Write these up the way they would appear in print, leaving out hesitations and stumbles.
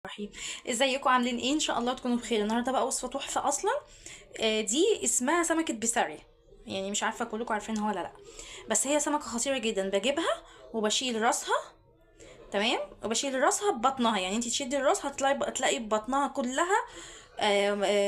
رحيم. ازيكم عاملين ايه؟ ان شاء الله تكونوا بخير. النهارده بقى وصفه تحفه اصلا. دي اسمها سمكه بسارية. يعني مش عارفه كلكم عارفينها ولا لا، بس هي سمكه خطيره جدا. بجيبها وبشيل راسها، تمام، وبشيل راسها ببطنها. يعني انت تشدي الراس هتلاقي ببطنها كلها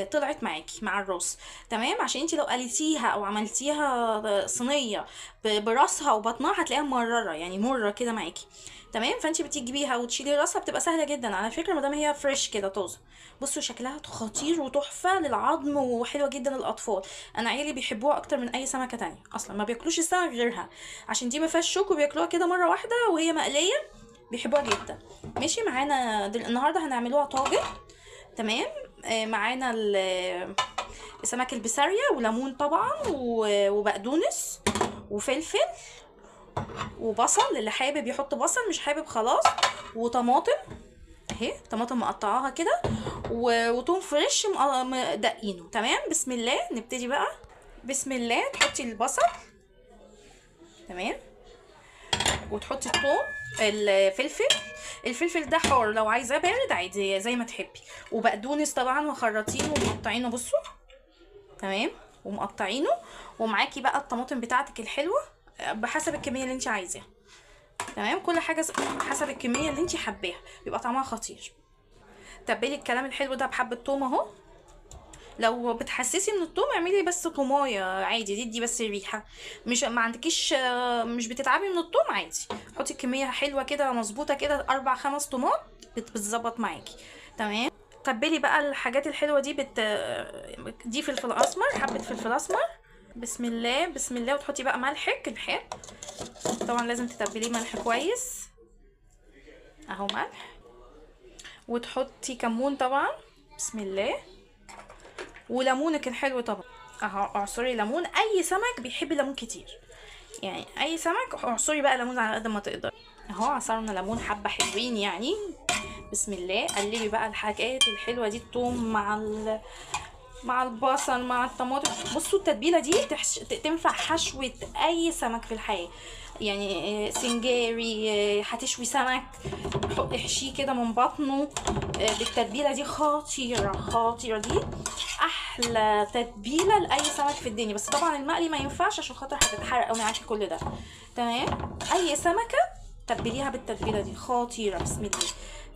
طلعت معاكي مع الراس، تمام. عشان انت لو قليتيها او عملتيها صينيه براسها وبطنها هتلاقيها مرره، يعني مره كده معاكي، تمام. فانت بتجيبيها وتشيلي راسها، بتبقى سهله جدا على فكره ما دام هي فريش كده طازه. بصوا شكلها خطير وتحفه للعظم وحلوه جدا للاطفال. انا عيالي بيحبوها اكتر من اي سمكه تانية، اصلا ما بياكلوش السمك غيرها عشان دي ما فيهاش شوك، وبياكلوها كده مره واحده وهي مقليه، بيحبوها جدا. ماشي معانا النهارده هنعملوها طاجن، تمام. معانا سمك البسارية وليمون طبعا وبقدونس وفلفل وبصل، اللي حابب يحط بصل، مش حابب خلاص، وطماطم اهي، طماطم مقطعاها كده، وتوم فريش مدقينه، تمام. بسم الله نبتدي بقى. بسم الله. تحطي البصل، تمام، وتحطي الثوم، الفلفل. الفلفل ده حار، لو عايزاه بارد عادي زي ما تحبي. وبقدونس طبعا وخرطينه ومقطعينه، بصوا، تمام، ومقطعينه. ومعاكي بقى الطماطم بتاعتك الحلوه بحسب الكميه اللي انت عايزاها، تمام. كل حاجه حسب الكميه اللي انت حباها، بيبقى طعمها خطير. تبلي الكلام الحلو ده بحبه توم اهو. لو بتحسسي من التوم اعملي بس تومايه عادي، دي بس الريحه. مش ما عندكيش، مش بتتعبي من التوم، عادي حطي كميه حلوه كده مظبوطه كده، 4 5 تومات بتظبط معاكي، تمام. تبلي بقى الحاجات الحلوه دي دي فلفل اسمر، حبه فلفل اسمر، بسم الله بسم الله. وتحطي بقى ملحك الحار، طبعا لازم تتبليه ملح كويس اهو، ملح. وتحطي كمون طبعا، بسم الله. وليمونك الحلو طبعا اهو، اعصري ليمون. اي سمك بيحب الليمون كتير، يعني اي سمك اعصري بقى ليمون على قد ما تقدر اهو. عصرنا ليمون حبه حلوين يعني، بسم الله. قلبي بقى الحاجات الحلوه دي، الثوم مع البصل مع الطماطم. بصوا التتبيله دي تنفع حشوه اي سمك في الحياه، يعني سنجاري، هتشوي سمك احشيه كده من بطنه بالتتبيله دي. خطيره خطيره دي، احلى تتبيله لاي سمك في الدنيا. بس طبعا المقلي ما ينفعش عشان خاطر هتتحرق معاكي كل ده، تمام. اي سمكه تبليها بالتتبيله دي خطيره، بسم الله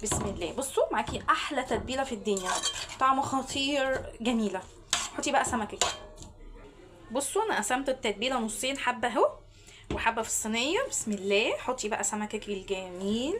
بسم الله. بصوا معاكي احلى تتبيله في الدنيا، طعم خطير، جميله. حطي بقى سمكك. بصوا انا قسمت التتبيله نصين، حبه اهو وحبه في الصينيه، بسم الله. حطي بقى سمكك الجميل